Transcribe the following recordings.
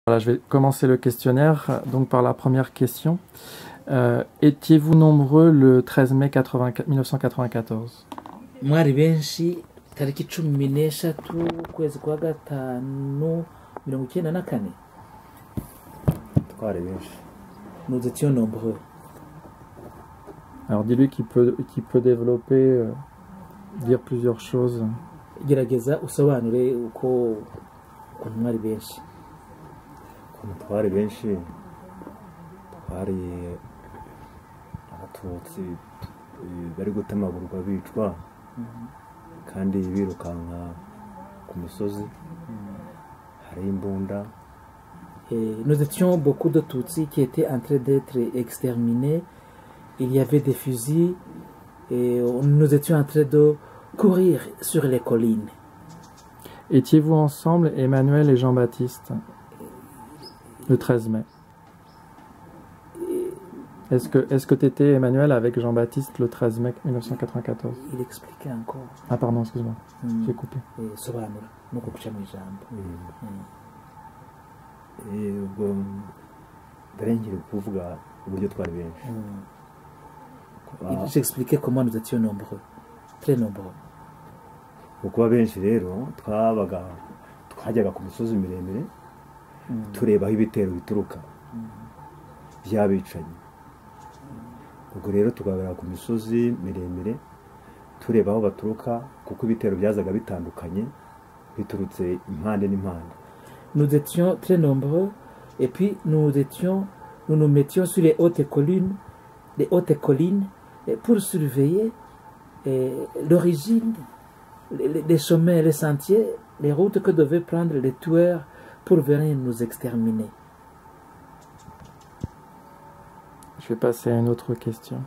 Voilà, je vais commencer le questionnaire donc par la première question. Étiez-vous nombreux le 13 mai 1994? Mwari benshi tariki 16 ukwezi kwa gatanu 1994. Twari benshi. Nous étions nombreux. Alors dis-lui qu'il peut développer, dire plusieurs choses. Gerageza usobanure uko mwari benshi. Twari benshi, twari abatutsi bari gutemagurwa bicwa kandi birukanka ku misozi, hari imbunda. Nous étions beaucoup de Tutsis qui étaient en train d'être exterminés. Il y avait des fusils et nous étions en train de courir sur les collines. Étiez-vous ensemble, Emmanuel et Jean-Baptiste, le 13 mai? Est-ce que tu étais, Emmanuel, avec Jean-Baptiste le 13 mai 1994? Il expliquait encore. Ah pardon, excuse-moi, j'ai coupé. Sobanura no kuguca mu ijambo. Ubwo ndarengera kuvuga uburyo twari benshi. J'expliquais comment nous étions nombreux, très nombreux. Kuko benshi rero twajyaga ku misozi miremire tureba aho ibitero bituruka by'abicanyi. Ubwo rero tugabira ku misozi miremire tureba aho baturuka kuko ibitero byazaga bitandukanye biturutse impande n'impande. Nous étions très nombreux et puis nous nous mettions sur les hautes collines pour surveiller l'origine, les chemins, les sentiers, les routes que devaient prendre les tueurs pour venir nous exterminer. Je vais passer à une autre question.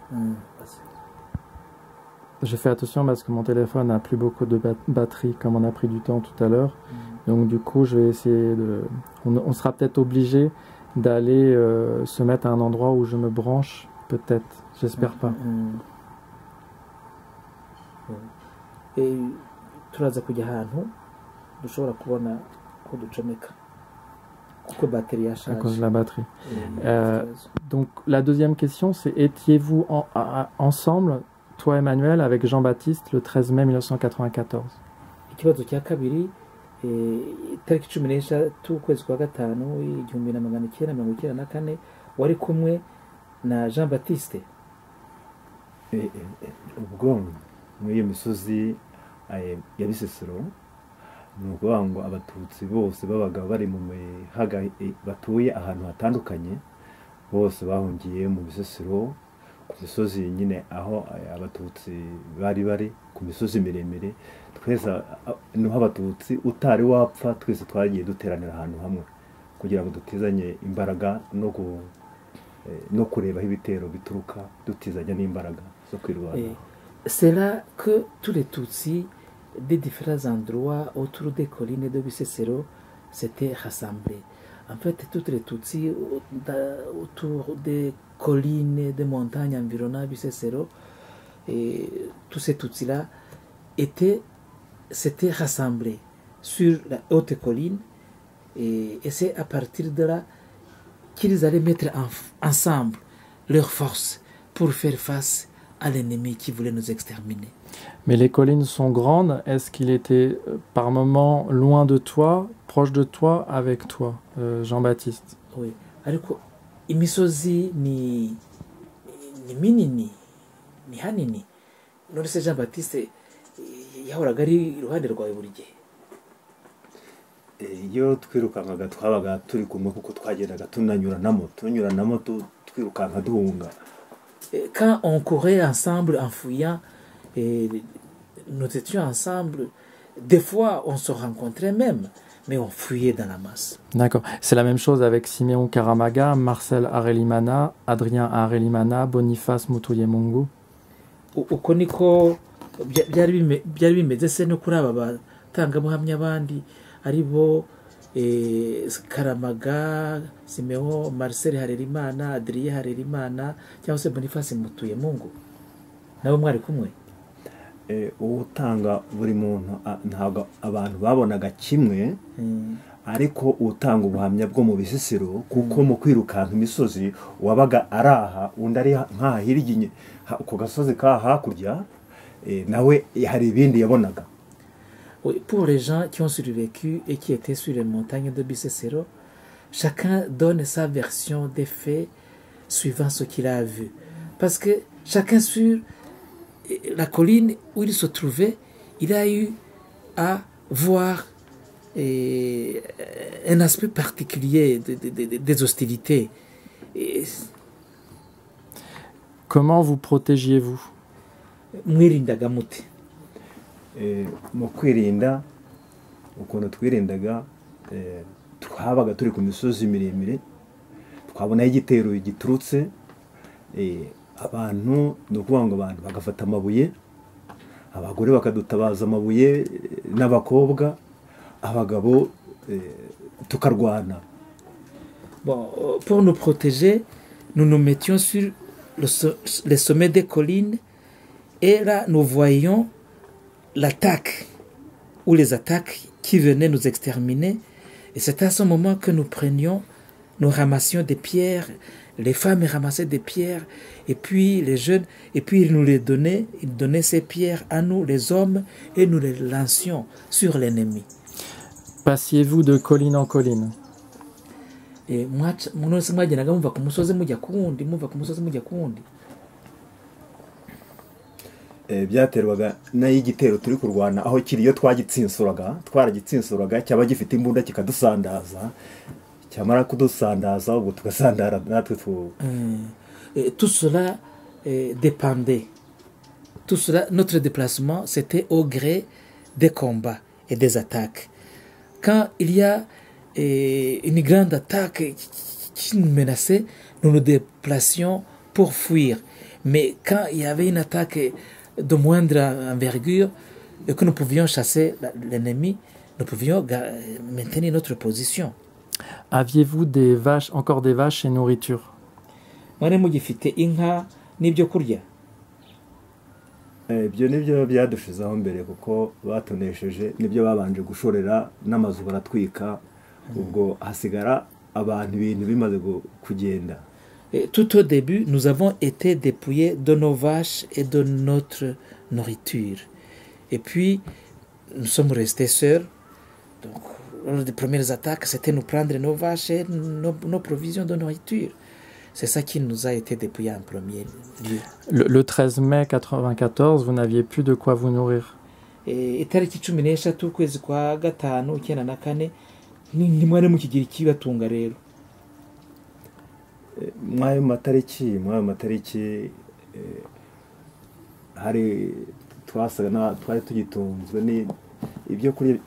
Je fais attention parce que mon téléphone n'a plus beaucoup de batterie comme on a pris du temps tout à l'heure. Donc du coup, je vais essayer de... On sera peut-être obligé d'aller se mettre à un endroit où je me branche, peut-être. J'espère pas. Et turaza kujya ahantu dushobora kubona ko ducomeka kuko batterie yashaje. À cause de la batterie. Donc la deuxième question, c'est étiez-vous ensemble, toi Emmanuel, avec Jean-Baptiste le 13 mai 1994? Ikibazo cya kabiri, tariki 16 ukwezi kwa gatanu 1994 wari kumwe na Jean-Baptiste? Ubwo muri iyo misozi ya Bisesero ni ukuvuga ngo abatutsi bose babaga bari mu mihaga batuye ahantu hatandukanye, bose bahungiye mu Bisesero ku misozi nyine aho abatutsi bari ku misozi miremire. Twese niho abatutsi utari wapfa twese twagiye duteranira ahantu hamwe kugira ngo dutizanye imbaraga no kureba aho ibitero bituruka, dutizanya n'imbaraga zo kwirwanya. C'est là que tous les Tutsis des différents endroits autour des collines de Bisesero s'étaient rassemblés. En fait, tous les Tutsis autour des collines, des montagnes environnant Bisesero, et tous ces Tutsis-là s'étaient rassemblés sur la haute colline, et c'est à partir de là qu'ils allaient mettre ensemble leurs forces pour faire face à l'ennemi qui voulait nous exterminer. Mais les collines sont grandes. Est-ce qu'il était par moments loin de toi, proche de toi, avec toi, Jean-Baptiste? Oui. Ariko imisozi ni minini, ni hanini. None se Jean-Baptiste yahoraga ari iruhande rwawe buri gihe? Iyo twirukankaga twabaga turi kumwe kuko twagendaga tunyuranamo twirukanka duhunga. Quand on courait ensemble en fouillant, nous étions ensemble. Des fois, on se rencontrait même, mais on fuyait dans la masse. D'accord. C'est la même chose avec Siméon Karamaga, Marcel Arelimana, Adrien Arelimana, Boniface Mutuyemungu. Uko niko byari bimeze se no kuri aba batangabuhamya bandi ari bo Karamaga, Simeon, Marcel Harerimana, Adrien Harerimana cyangwa se Boniface Mutuyemungu? Nabo mwari kumwe? Utanga buri muntu ntabwo abantu babonaga kimwe, ariko utanga ubuhamya bwo mu bisesero kuko mu kwirukanka imisozi wabaga araha undi ari nkaha hirya ku gasozi ka hakurya nawe hari ibindi yabonaga. Pour les gens qui ont survécu et qui étaient sur les montagnes de Bisesero, chacun donne sa version des faits suivant ce qu'il a vu. Parce que chacun sur la colline où il se trouvait, il a eu à voir un aspect particulier des hostilités. Comment vous protégiez-vous? Mwirindaga mute? Mu kwirinda ukuntu twirindaga twabaga turi ku misozi miremire twabonaho igitero giturutse abantu ni ukuvuga ngo abantu bagafata amabuye abagore bakadutabaza amabuye n'abakobwa abagabo tukarwana. Bon, pour nous protéger, nous nous mettions sur les sommets des collines et là nous voyions l'attaque ou les attaques qui venaient nous exterminer. Et c'est à ce moment que nous ramassions des pierres, les femmes ramassaient des pierres, et puis les jeunes, et puis ils nous les donnaient, ils donnaient ces pierres à nous, les hommes, et nous les lancions sur l'ennemi. Passiez-vous de colline en colline? Et moi, mwagendaga muva ku musozi mujya kuwundi, muva ku musozi mujya kuwundi. Byaterwaga n'igitero turi kurwana aho kiriyo twaragitsinsuraga cyaba gifite imbunda kikadusandaza cyamara kudusandaza ubwo tugasandara natwe tout cela dépendait. Tout cela, notre déplacement, c'était au gré des combats et des attaques. Quand il y a une grande attaque qui nous menaçait, nous nous déplacions pour fuir. Mais quand il y avait une attaque de moindre envergure et que nous pouvions chasser l'ennemi, nous pouvions maintenir notre position. Aviez-vous encore des vaches et nourriture? Mwari mugifite inka n'ibyo kurya? Ibyo nibyo byadushizeho mbere kuko batunesheje nibyo babanje gushorera n'amazu baratwika ubwo hasigara abantu ibintu bimaze kugenda. Tout au début, nous avons été dépouillés de nos vaches et de notre nourriture. Et puis, nous sommes restés seuls. Donc, lors des premières attaques, c'était nous prendre nos vaches et nos provisions de nourriture. C'est ça qui nous a été dépouillé en premier lieu. Le 13 mai 1994, vous n'aviez plus de quoi vous nourrir. Itariki 13 ukwezi kwa gatanu 1994 ntimwari mukigira ikibatunga rero. Mwayo matariki hari twari tugitunzwe ni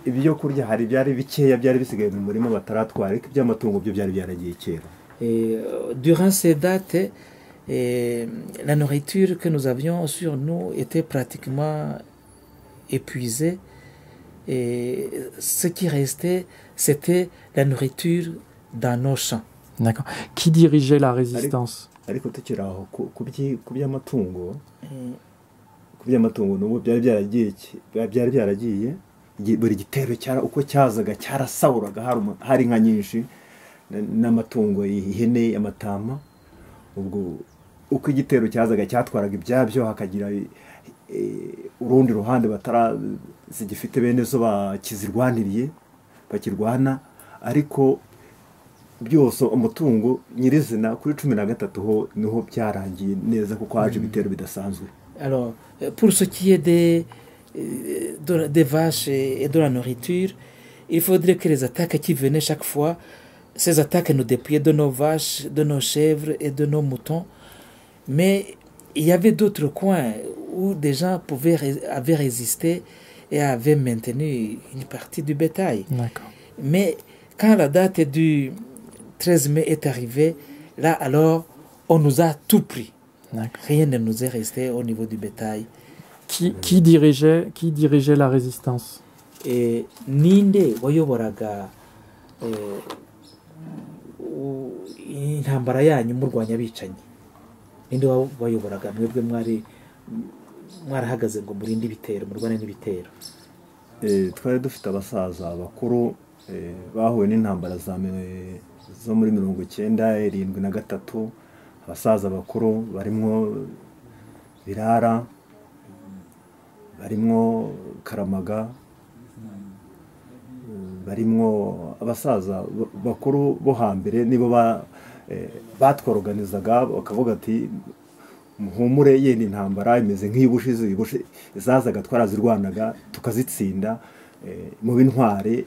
ibyo kurya hari byari bikeya byari bisigaye mu murima bataratwara ariko iby'amatungo byo byari byaragiye kera. Durant ces dates, la nourriture que nous avions sur nous était pratiquement épuisée. Et ce qui restait, c'était la nourriture dans nos champs. D'accord. Qui dirigeait la résistance? Ariko tukiri aho ku by'amatungo n'ubu byari byaragiye buri gitero uko cyazaga cyarasahuraga hari inka nyinshi n'amatungo ihene amatama ubwo uko igitero cyazaga cyatwaraga ibyabyo hakagira urundi ruhande zigifite bene zo bakizirwaniriye bakirwana ariko byose umutungo nyirizina kuri 13 ho niho byarangiye neza kuko haje ibitero bidasanzwe. Alors pour ce qui est des vaches et de la nourriture, il faudrait que les attaques qui venaient chaque fois, ces attaques nous dépouillaient de nos vaches, de nos chèvres et de nos moutons. Mais il y avait d'autres coins où des gens avaient résisté et avaient maintenu une partie du bétail. D'accord. Mais quand la date du 13 mai est arrivée, là alors on nous a tout pris. Rien ne nous est resté au niveau du bétail. Qui dirigeait la résistance? Et ninde wayoboraga intambara yanyu murwanya bicanyi? Ninde wayoboraga mwebwe mwarahagaze ngo murinde ibitero murwane n'ibitero? Twari dufite abasaza bakuru bahuye n'intambara zo muri 1973, abasaza bakuru barimwo Birara, barimwo Karamaga, barimwo abasaza bakuru bo hambere, nibo batworoganizaga bakavuga ati muhumure, yenda intambara imeze nk'iy'ubushize zazaga twarazirwanaga tukazitsinda, mu b'intware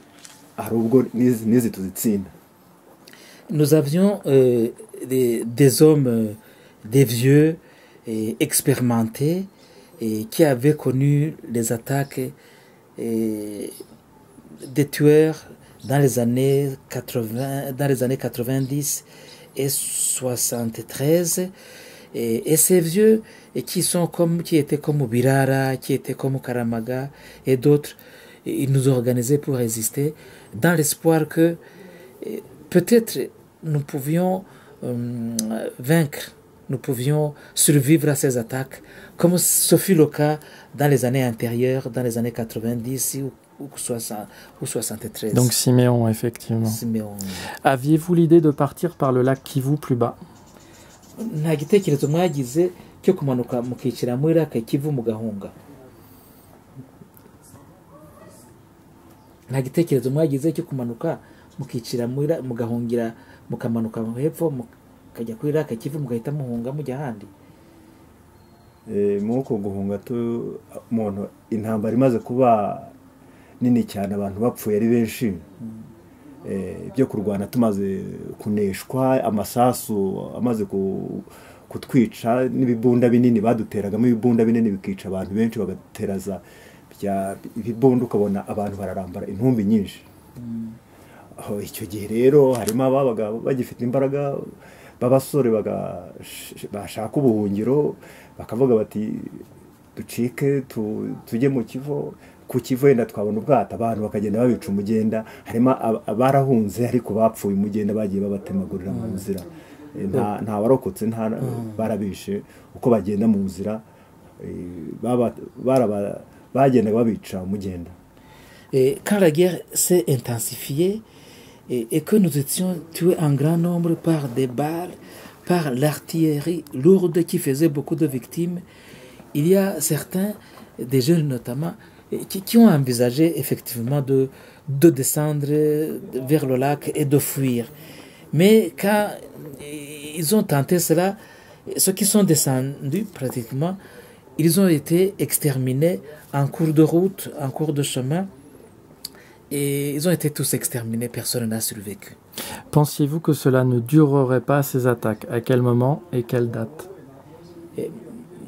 hari ubwo n'izi tuzitsinda. Nous avions des hommes, des vieux, expérimentés, qui avaient connu les attaques des tueurs dans les années 90 et 73. Et ces vieux qui étaient comme Birara, qui étaient comme Karamaga et d'autres, ils nous ont organisés pour résister, dans l'espoir que peut-être nous pouvions vaincre, nous pouvions survivre à ces attaques, comme ce fut le cas dans les années antérieures, dans les années 90 ou 73. Donc Siméon, effectivement. Siméon. Aviez-vous l'idée de partir par le lac Kivu plus bas? Nta gitekerezo mwagize cyo kumanuka mukicira muri Lac Kivu mugahunga? Nta gitekerezo mwagize cyo kumanuka mukicira mugahungira mukamanuka hepfo mukajya kuri Lac Kivu mugahita muhunga mujya ahandi? Muko guhunga umuntu intambara imaze kuba nini cyane, abantu bapfuye ari benshi, ibyo kurwana tumaze kuneshwa, amasasu amaze kutwica, n'ibibunda binini baduteragamo, ibibunda binini bikica abantu benshi, bagateraza ibibunda ukabona abantu bararambara intumbi nyinshi. Icyo gihe rero harimo ababaga bagifite imbaraga b'abasore bashaka ubuhungiro, bakavuga bati ducike tujye mu Kivu, ku Kivu yenda twabona ubwato, abantu bakagenda babica umugenda. Harimo abarahunze ariko bapfuye umugenda, bagiye babatemagurira mu nzira, nta warokotse, nta barabishe uko bagenda mu nzira, bagendaga babica umugenda. Quand la guerre s'est intensifiée et que nous étions tués en grand nombre par des balles, par l'artillerie lourde qui faisait beaucoup de victimes, il y a certains, des jeunes notamment, qui ont envisagé effectivement de descendre vers le lac et de fuir. Mais quand ils ont tenté cela, ceux qui sont descendus pratiquement, ils ont été exterminés en cours de route, en cours de chemin, et ils ont été tous exterminés, personne n'a survécu. Pensiez-vous que cela ne durerait pas, ces attaques? À quel moment et quelle date?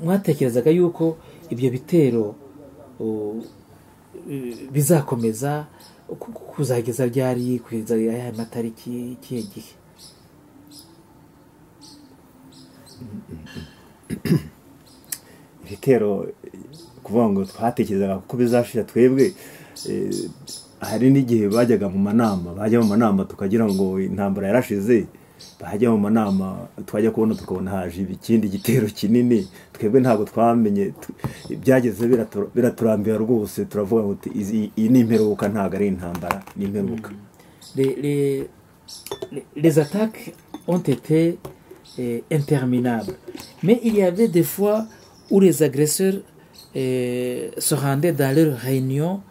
Mwatekerezaga yuko ibyo bitero bizakomeza kuzageza ryari, kugeza aya matariki, ikihe gihe? Ibitero kuvuga ngo twatekerezaga ko bizashira, twebwe hari n'igihe bajya mu manama tukagira ngo intambara yarashize, bajya mu manama twajya kubona tukabona haje ikindi gitero kinini, twebwe ntabwo twamenye, byageze biraturambira rwose, turavuga ngo iyi ni imperuka, ntabwo ari intambara, ni imperuka. Les attaques ont été interminables, mais il y avait des fois où les agresseurs se rendaient dans leurs réunions,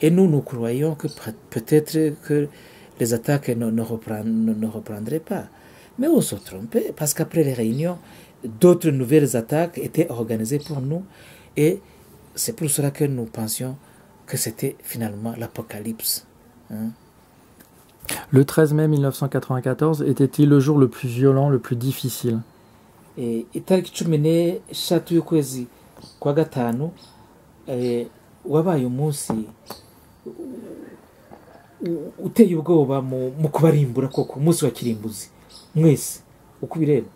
et nous croyons que peut-être que les attaques ne reprendraient pas. Mais on se trompait, parce qu'après les réunions, d'autres nouvelles attaques étaient organisées pour nous, et c'est pour cela que nous pensions que c'était finalement l'apocalypse. Le 13 mai 1994 était-il le jour le plus violent, le plus difficile? Itariki 13 y'ukwezi kwa gatanu wabaye umunsi uteye ubwoba mu kubarimbura, koko umunsi wa kirimbuzi mwese uko bireba.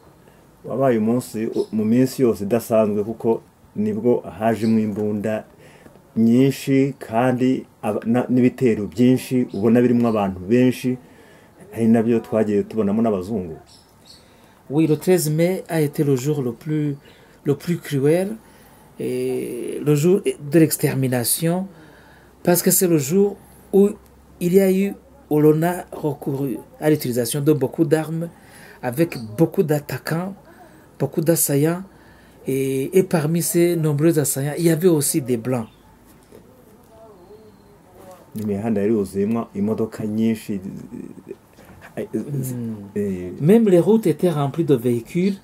Wabaye umunsi mu minsi yose idasanzwe, kuko nibwo hajemo imbunda nyinshi kandi n'ibitero byinshi, ubona birimo abantu benshi, ari nabyo twagiye tubonamo n'abazungu. Oui, le 13 mai a été le jour le plus cruel, le jour de l'extermination, parce que c'est le jour où il y a eu où l'on a recouru à l'utilisation de beaucoup d'armes, avec beaucoup d'attaquants, beaucoup d'assaillants, et parmi ces nombreux assaillants, il y avait aussi des blancs. imihanda yari yuzuyemo imodoka nyinshi Même les routes étaient remplies de véhicules,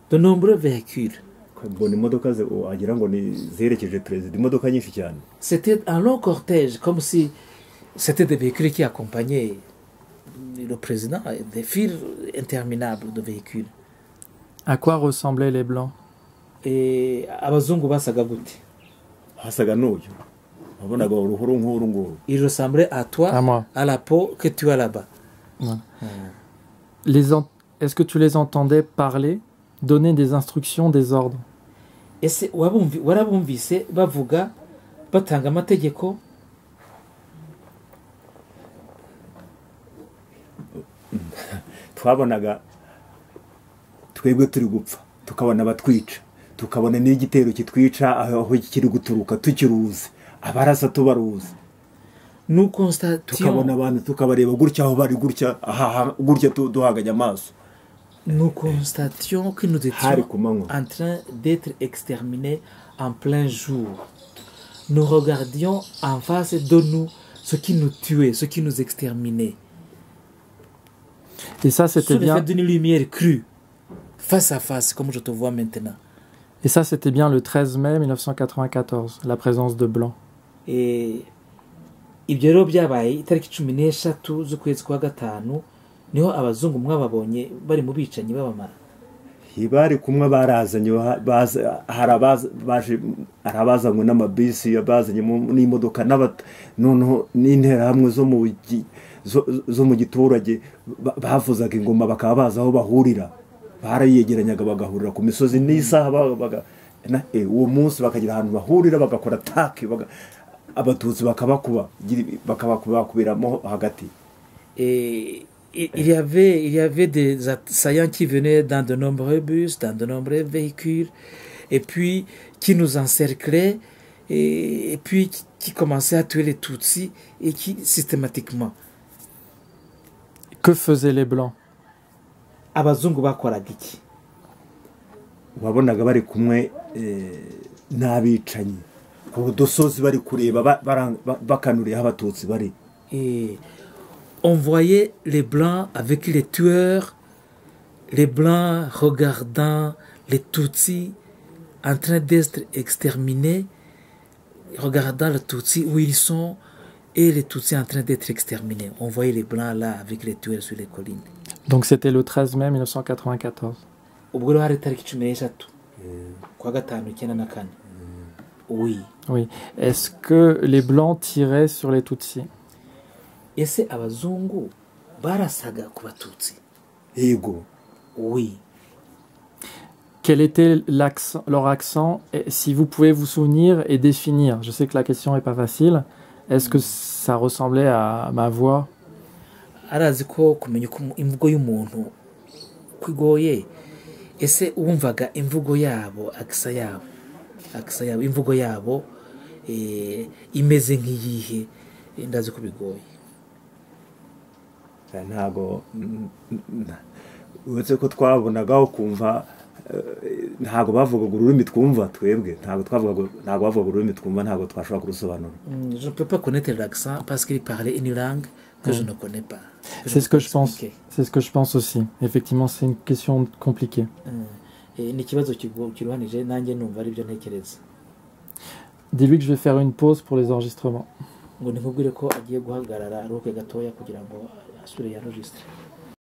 de nombreux véhicules. mbona imodoka wagira ngo ni ziherekeje perezida, imodoka nyinshi cyane. C'était un long cortège, comme si c'était des véhicules qui accompagnaient le président, des files interminables de véhicules. À quoi ressemblaient les Blancs? Et abazungu basaga gute? hasaga n'uyu wabonaga uruhuru nk'uru nguru. Il ressemblait à toi, À moi. à la peau que tu as là-bas. Ouais. Est-ce que tu les entendais parler, donner des instructions, des ordres? Ese warabumvise bavuga batanga amategeko? Twabonaga twebwe turi gupfa, tukabona abatwica, tukabona n'igitero kitwica aho kiri guturuka tukiruzi, abarasa tubaruzi. Nous constations, Tukabona abantu tukabareba gutya aho bari gutya gutya duhaganya amaso. nous constations que nous Hari étions ku manywa. en train d'être exterminés en plein jour. Nous regardions en face de nous ce qui nous tuait, ce qui nous exterminait. Et ça, c'était Sous l'effet bien. d'une lumière crue, face à face, comme je te vois maintenant. Et ça, c'était bien le 13 mai 1994, la présence de Blancs. Et ibyo rero byabaye itariki 13 z'ukwezi kwa gatanu, niho abazungu mwababonye bari mu bicanyi babamara. Bari kumwe barazanye hari abazanywe n'amabisi, abazanye n'imodoka noneho n'interahamwe zo mu giturage bavuzaga ingoma, bakaba bazi aho bahurira, barayegeranyaga bagahurira ku misozi n'isaha uwo munsi bakagira ahantu bahurira bagakora atake, abatutsi bakabakubiramo hagati. Il y avait des assaillants qui venaient dans de nombreux bus, dans de nombreux véhicules, et puis qui nous encerclaient, et puis qui commençaient à tuer les Tutsis, et qui systématiquement. Que faisaient les Blancs? Abazungu bakoraga iki? Wabonaga bari kumwe n'abicanyi ku dusozi bari kureba bakanuriye aho abatutsi bari. Et on voyait les Blancs avec les tueurs, les Blancs regardant les Tutsis en train d'être exterminés, regardant les Tutsis où ils sont, et les Tutsis en train d'être exterminés. On voyait les Blancs là avec les tueurs sur les collines. Donc c'était le 13 mai 1994. Ubwo rero hari tariki 13 kwa gatanu 94. Oui. Oui. Est-ce que les Blancs tiraient sur les Tutsis? Ese abazungu barasaga ku batutsi? Yego. Oui. Quel était leur accent, et si vous pouvez vous souvenir et définir? Je sais que la question n'est pas facile. Est-ce que ça ressemblait à ma voix? Arazi ko kumenya uko imvugo y'umuntu kwigoye. Ese wumvaga imvugo yabo, aksa yabo, imvugo yabo imeze nk'iyihe? Ndazi ko bigoye. Ntago uretse ko twabonaga kumva ntago bavugaga ururimi twumva twebwe, ntago bavugaga ururimi twumva, ntago twashobora kurusobanura. Je ne peux pas connaître l'accent parce qu'il parlait une langue que je ne connais pas. C'est ce que je pense. C'est ce que je pense aussi. Effectivement, c'est une question compliquée. Ni ikibazo kiruhanije nanjye numva ari byo ntekereza. Dis-lui que je vais faire une pause pour les enregistrements. Ngo nikubwire ko agiye guhagarara aruke gatoya kugira ngo asubire yanregistre.